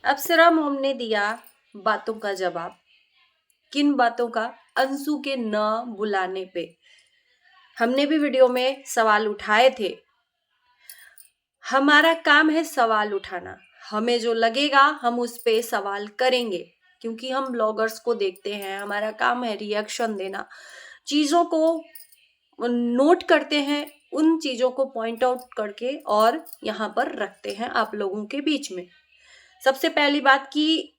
अप्सरा मोम ने दिया बातों का जवाब। किन बातों का? अंशु के न बुलाने पे। हमने भी वीडियो में सवाल उठाए थे। हमारा काम है सवाल उठाना। हमें जो लगेगा हम उस पे सवाल करेंगे, क्योंकि हम ब्लॉगर्स को देखते हैं। हमारा काम है रिएक्शन देना, चीजों को नोट करते हैं, उन चीजों को पॉइंट आउट करके और यहाँ पर रखते हैं आप लोगों के बीच में। सबसे पहली बात कि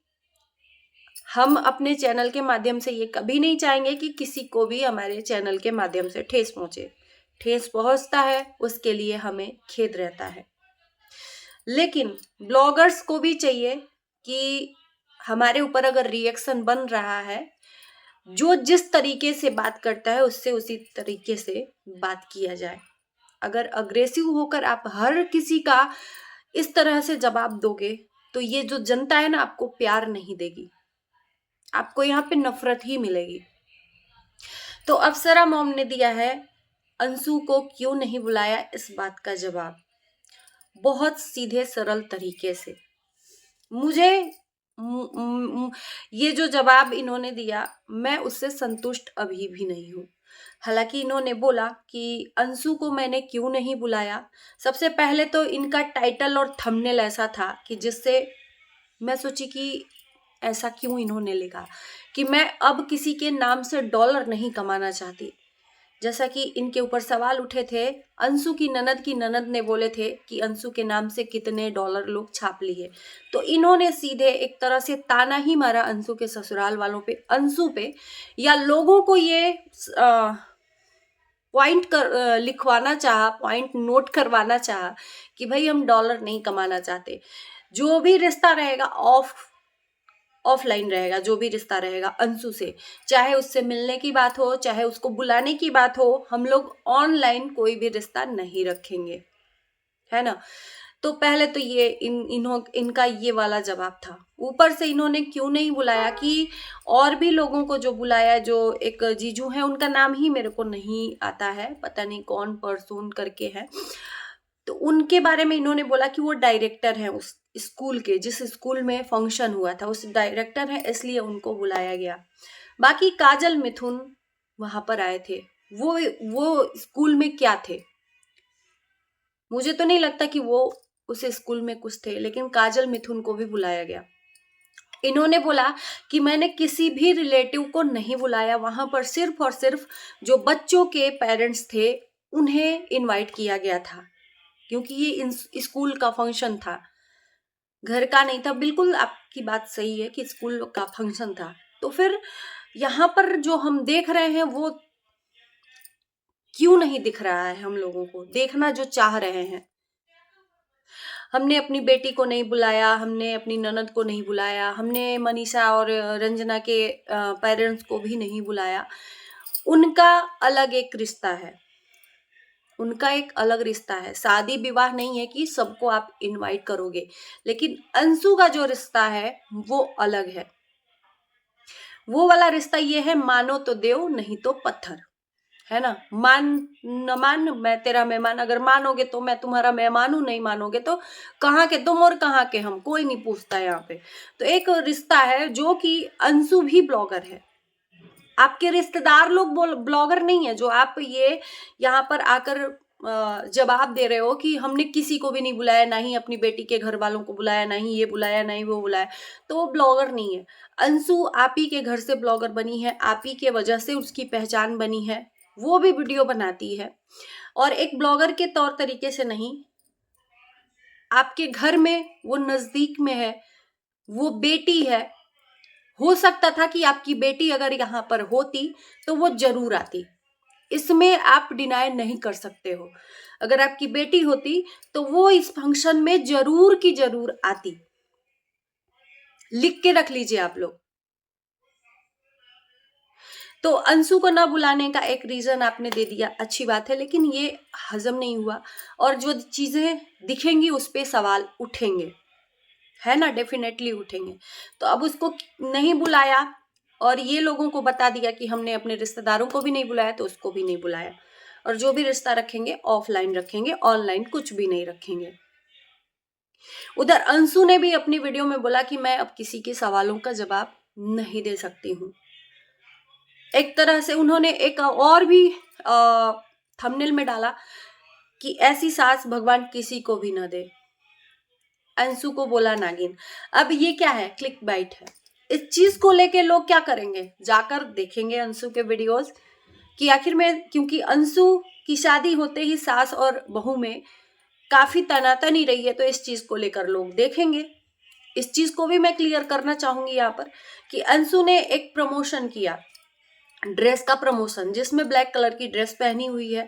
हम अपने चैनल के माध्यम से ये कभी नहीं चाहेंगे कि किसी को भी हमारे चैनल के माध्यम से ठेस पहुंचे। ठेस पहुंचता है उसके लिए हमें खेद रहता है। लेकिन ब्लॉगर्स को भी चाहिए कि हमारे ऊपर अगर रिएक्शन बन रहा है, जो जिस तरीके से बात करता है उससे उसी तरीके से बात किया जाए। अगर अग्रेसिव होकर आप हर किसी का इस तरह से जवाब दोगे तो ये जो जनता है ना, आपको प्यार नहीं देगी, आपको यहाँ पे नफरत ही मिलेगी। तो अप्सरा मॉम ने दिया है अंशु को क्यों नहीं बुलाया इस बात का जवाब, बहुत सीधे सरल तरीके से। मुझे ये जो जवाब इन्होंने दिया, मैं उससे संतुष्ट अभी भी नहीं हूँ। हालांकि इन्होंने बोला कि अंशु को मैंने क्यों नहीं बुलाया। सबसे पहले तो इनका टाइटल और थंबनेल ऐसा था कि जिससे मैं सोची कि ऐसा क्यों इन्होंने लिखा कि मैं अब किसी के नाम से डॉलर नहीं कमाना चाहती। जैसा कि इनके ऊपर सवाल उठे थे, अंशु की ननद ने बोले थे कि अंशु के नाम से कितने डॉलर लोग छाप लिए। तो इन्होंने सीधे एक तरह से ताना ही मारा अंशु के ससुराल वालों पे, अंशु पे, या लोगों को ये पॉइंट कर लिखवाना चाहा, पॉइंट नोट करवाना चाहा कि भाई हम डॉलर नहीं कमाना चाहते। जो भी रिश्ता रहेगा ऑफलाइन रहेगा, जो भी रिश्ता रहेगा अंशु से, चाहे उससे मिलने की बात हो, चाहे उसको बुलाने की बात हो, हम लोग ऑनलाइन कोई भी रिश्ता नहीं रखेंगे, है ना। तो पहले तो ये इनका ये वाला जवाब था। ऊपर से इन्होंने क्यों नहीं बुलाया कि और भी लोगों को जो बुलाया, जो एक जीजू है उनका नाम ही मेरे को नहीं आता है, पता नहीं कौन परसून करके है, तो उनके बारे में इन्होंने बोला कि वो डायरेक्टर हैं उस स्कूल के, जिस स्कूल में फंक्शन हुआ था उस डायरेक्टर है, इसलिए उनको बुलाया गया। बाकी काजल मिथुन वहां पर आए थे, वो स्कूल में क्या थे? मुझे तो नहीं लगता कि वो उस स्कूल में कुछ थे, लेकिन काजल मिथुन को भी बुलाया गया। इन्होंने बोला कि मैंने किसी भी रिलेटिव को नहीं बुलाया, वहां पर सिर्फ और सिर्फ जो बच्चों के पेरेंट्स थे उन्हें इनवाइट किया गया था, क्योंकि ये स्कूल का फंक्शन था, घर का नहीं था। बिल्कुल आपकी बात सही है कि स्कूल का फंक्शन था। तो फिर यहाँ पर जो हम देख रहे हैं वो क्यों नहीं दिख रहा है? हम लोगों को देखना जो चाह रहे हैं। हमने अपनी बेटी को नहीं बुलाया, हमने अपनी ननद को नहीं बुलाया, हमने मनीषा और रंजना के पेरेंट्स को भी नहीं बुलाया। उनका अलग एक रिश्ता है, उनका एक अलग रिश्ता है। शादी विवाह नहीं है कि सबको आप इनवाइट करोगे, लेकिन अंशु का जो रिश्ता है वो अलग है। वो वाला रिश्ता ये है, मानो तो देव नहीं तो पत्थर, है ना। मान न मान मैं तेरा मेहमान, अगर मानोगे तो मैं तुम्हारा मेहमान हूं, नहीं मानोगे तो कहाँ के तुम और कहाँ के हम, कोई नहीं पूछता यहाँ पे। तो एक रिश्ता है जो कि अंशु भी ब्लॉगर है, आपके रिश्तेदार लोग ब्लॉगर नहीं है। जो आप ये यहाँ पर आकर जवाब दे रहे हो कि हमने किसी को भी नहीं बुलाया, ना ही अपनी बेटी के घर वालों को बुलाया, ना ही ये बुलाया, ना ही वो बुलाया, तो वो ब्लॉगर नहीं है। अंशु आप ही के घर से ब्लॉगर बनी है, आप ही के वजह से उसकी पहचान बनी है, वो भी वीडियो बनाती है, और एक ब्लॉगर के तौर तरीके से नहीं। आपके घर में वो नजदीक में है, वो बेटी है। हो सकता था कि आपकी बेटी अगर यहाँ पर होती तो वो जरूर आती, इसमें आप डिनाई नहीं कर सकते हो। अगर आपकी बेटी होती तो वो इस फंक्शन में जरूर की जरूर आती, लिख के रख लीजिए आप लोग। तो अंशु को ना बुलाने का एक रीजन आपने दे दिया, अच्छी बात है, लेकिन ये हजम नहीं हुआ। और जो चीजें दिखेंगी उस पे सवाल उठेंगे, है ना, डेफिनेटली उठेंगे। तो अब उसको नहीं बुलाया और ये लोगों को बता दिया कि हमने अपने रिश्तेदारों को भी नहीं बुलाया, तो उसको भी नहीं बुलाया। और जो भी रिश्ता रखेंगे ऑफलाइन रखेंगे, ऑनलाइन कुछ भी नहीं रखेंगे। उधर अंशु ने भी अपनी वीडियो में बोला कि मैं अब किसी के सवालों का जवाब नहीं दे सकती हूँ। एक तरह से उन्होंने एक और भी थंबनेल में डाला कि ऐसी सास भगवान किसी को भी न दे। अंशु को बोला नागिन। अब ये क्या है? क्लिक बाइट है। इस चीज को लेके लोग क्या करेंगे? जाकर देखेंगे अंशु के वीडियोस कि आखिर में, क्योंकि अंशु की शादी होते ही सास और बहू में काफी तनातनी रही है, तो इस चीज को लेकर लोग देखेंगे। इस चीज को भी मैं क्लियर करना चाहूंगी यहाँ पर कि अंशु ने एक प्रमोशन किया, ड्रेस का प्रमोशन, जिसमें ब्लैक कलर की ड्रेस पहनी हुई है,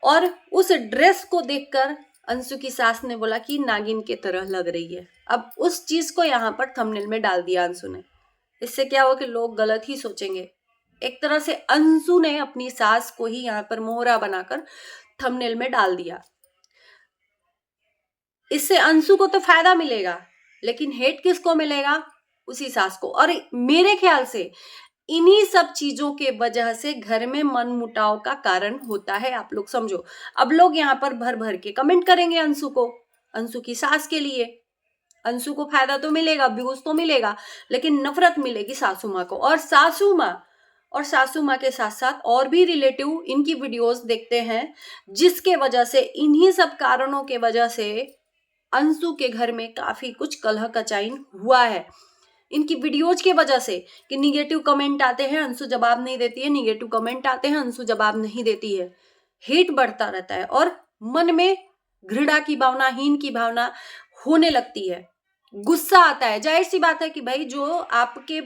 और उस ड्रेस को देखकर अंशु की सास ने बोला कि नागिन की तरह लग रही है। अब उस चीज को यहाँ पर थंबनेल में डाल दिया अंशु ने। इससे क्या हुआ कि लोग गलत ही सोचेंगे। एक तरह से अंशु ने अपनी सास को ही यहाँ पर मोहरा बनाकर थंबनेल में डाल दिया। इससे अंशु को तो फायदा मिलेगा, लेकिन हेट किसको मिलेगा? उसी सास को। और मेरे ख्याल से इन्हीं सब चीजों के वजह से घर में मन मुटाव का कारण होता है। आप लोग समझो। अब लोग यहाँ पर भर भर के कमेंट करेंगे अंशु को, अंशु की सास के लिए। अंशु को फायदा तो मिलेगा, व्यूज तो मिलेगा, लेकिन नफरत मिलेगी सासू माँ को। और सासू माँ के साथ साथ और भी रिलेटिव इनकी वीडियोस देखते हैं, जिसके वजह से, इन्हीं सब कारणों के वजह से अंशु के घर में काफी कुछ कलह कचाइन हुआ है। इनकी वीडियोज के वजह से कि निगेटिव कमेंट आते हैं, अंशु जवाब नहीं देती है, निगेटिव कमेंट आते हैं, अंशु जवाब नहीं देती है, हेट बढ़ता रहता है और मन में घृणा की भावना, हीन की भावना होने लगती है, गुस्सा आता है। जाहिर सी बात है कि भाई जो आपके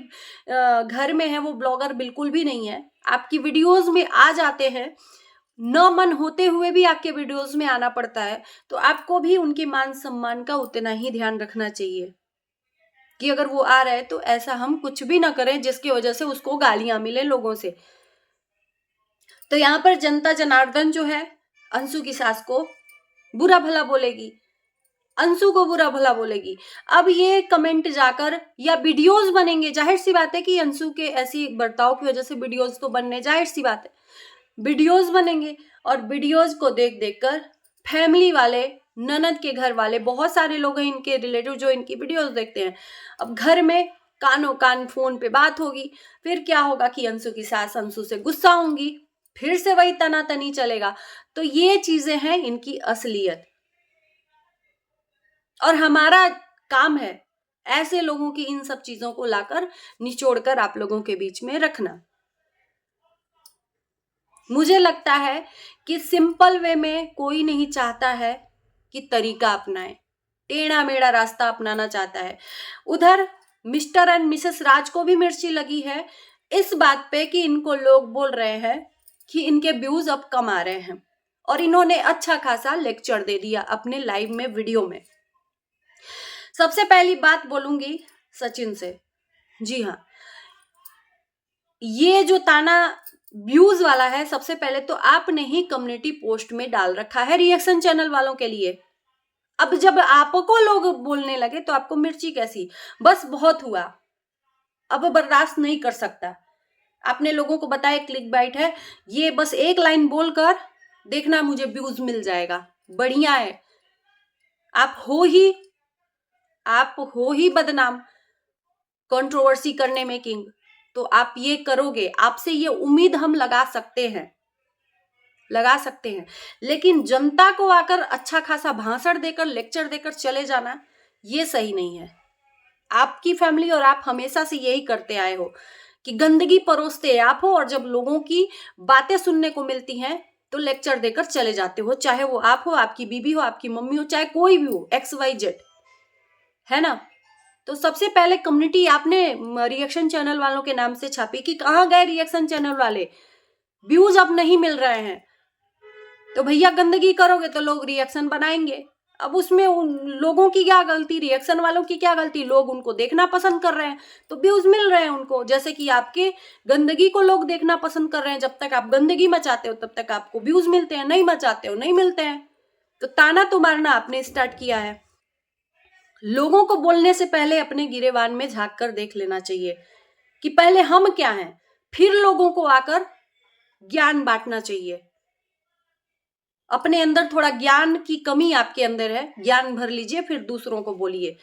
घर में है वो ब्लॉगर बिल्कुल भी नहीं है, आपकी वीडियोज में आ जाते हैं, न मन होते हुए भी आपके वीडियोज में आना पड़ता है, तो आपको भी उनके मान सम्मान का उतना ही ध्यान रखना चाहिए कि अगर वो आ रहे तो ऐसा हम कुछ भी ना करें जिसकी वजह से उसको गालियां मिले लोगों से। तो यहाँ पर जनता जनार्दन जो है अंशु की सास को बुरा भला बोलेगी, अंशु को बुरा भला बोलेगी। अब ये कमेंट जाकर या वीडियोस बनेंगे, जाहिर सी बात है कि अंशु के ऐसी बर्ताव की वजह से वीडियोस तो बनने, जाहिर सी बात है, वीडियोस बनेंगे। और वीडियोस को देख देख कर फैमिली वाले, ननद के घर वाले, बहुत सारे लोग हैं इनके रिलेटिव जो इनकी वीडियोस देखते हैं। अब घर में कानों कान फोन पे बात होगी, फिर क्या होगा कि अंशु की सास अंशु से गुस्सा होंगी, फिर से वही तनातनी चलेगा। तो ये चीजें हैं इनकी असलियत, और हमारा काम है ऐसे लोगों की इन सब चीजों को लाकर निचोड़कर आप लोगों के बीच में रखना। मुझे लगता है कि सिंपल वे में कोई नहीं चाहता है कि तरीका अपनाए, टेढ़ा मेढ़ा रास्ता अपनाना चाहता है। उधर मिस्टर एंड मिसेस राज को भी मिर्ची लगी है इस बात पे कि इनको लोग बोल रहे हैं कि इनके व्यूज अब कम आ रहे हैं, और इन्होंने अच्छा खासा लेक्चर दे दिया अपने लाइव में, वीडियो में। सबसे पहली बात बोलूंगी सचिन से। जी हाँ, ये जो ताना व्यूज वाला है, सबसे पहले तो आपने ही कम्युनिटी पोस्ट में डाल रखा है रिएक्शन चैनल वालों के लिए। अब जब आपको लोग बोलने लगे तो आपको मिर्ची कैसी? बस बहुत हुआ, अब बर्दाश्त नहीं कर सकता। आपने लोगों को बताया क्लिक बाइट है, ये बस एक लाइन बोलकर देखना मुझे व्यूज मिल जाएगा, बढ़िया है। आप हो ही बदनाम कंट्रोवर्सी करने में किंग, तो आप ये करोगे, आपसे ये उम्मीद हम लगा सकते हैं, लेकिन जनता को आकर अच्छा खासा भाषण देकर, लेक्चर देकर चले जाना, ये सही नहीं है। आपकी फैमिली और आप हमेशा से यही करते आए हो कि गंदगी परोसते आप हो, और जब लोगों की बातें सुनने को मिलती हैं तो लेक्चर देकर चले जाते हो, चाहे वो आप हो, आपकी बीबी हो, आपकी मम्मी हो, चाहे कोई भी हो, XYZ, है ना। तो सबसे पहले कम्युनिटी आपने रिएक्शन चैनल वालों के नाम से छापी कि कहाँ गए रिएक्शन चैनल वाले, व्यूज अब नहीं मिल रहे हैं। तो भैया गंदगी करोगे तो लोग रिएक्शन बनाएंगे। अब उसमें उन लोगों की क्या गलती, रिएक्शन वालों की क्या गलती? लोग उनको देखना पसंद कर रहे हैं तो व्यूज मिल रहे हैं उनको। जैसे कि आपके गंदगी को लोग देखना पसंद कर रहे हैं, जब तक आप गंदगी मचाते हो तब तक आपको व्यूज मिलते हैं, नहीं मचाते हो नहीं मिलते हैं। तो ताना तो मारना आपने स्टार्ट किया है। लोगों को बोलने से पहले अपने गिरेबान में झांक कर देख लेना चाहिए कि पहले हम क्या हैं, फिर लोगों को आकर ज्ञान बांटना चाहिए। अपने अंदर थोड़ा ज्ञान की कमी आपके अंदर है, ज्ञान भर लीजिए, फिर दूसरों को बोलिए।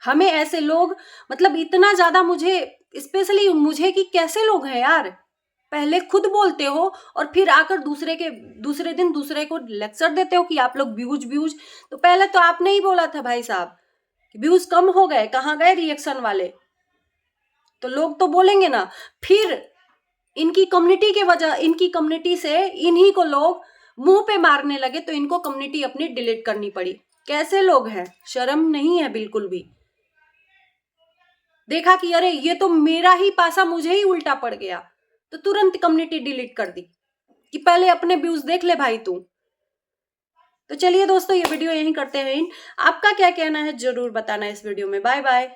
हमें ऐसे लोग, मतलब इतना ज्यादा मुझे, स्पेशली मुझे, कि कैसे लोग हैं यार, पहले खुद बोलते हो और फिर आकर दूसरे दिन दूसरे को लेक्चर देते हो कि आप लोग व्यूज व्यूज। तो पहले तो आपने ही बोला था भाई साहब कि व्यूज कम हो गए, कहाँ गए रिएक्शन वाले? तो लोग तो बोलेंगे ना। फिर इनकी कम्युनिटी के वजह, इनकी कम्युनिटी से इन्हीं को लोग मुंह पे मारने लगे, तो इनको कम्युनिटी अपनी डिलीट करनी पड़ी। कैसे लोग हैं, शर्म नहीं है बिल्कुल भी। देखा कि अरे ये तो मेरा ही पासा मुझे ही उल्टा पड़ गया, तो तुरंत कम्युनिटी डिलीट कर दी कि पहले अपने व्यूज देख ले भाई तू। तो चलिए दोस्तों, ये वीडियो यहीं करते हैं। आपका क्या कहना है जरूर बताना इस वीडियो में। Bye bye.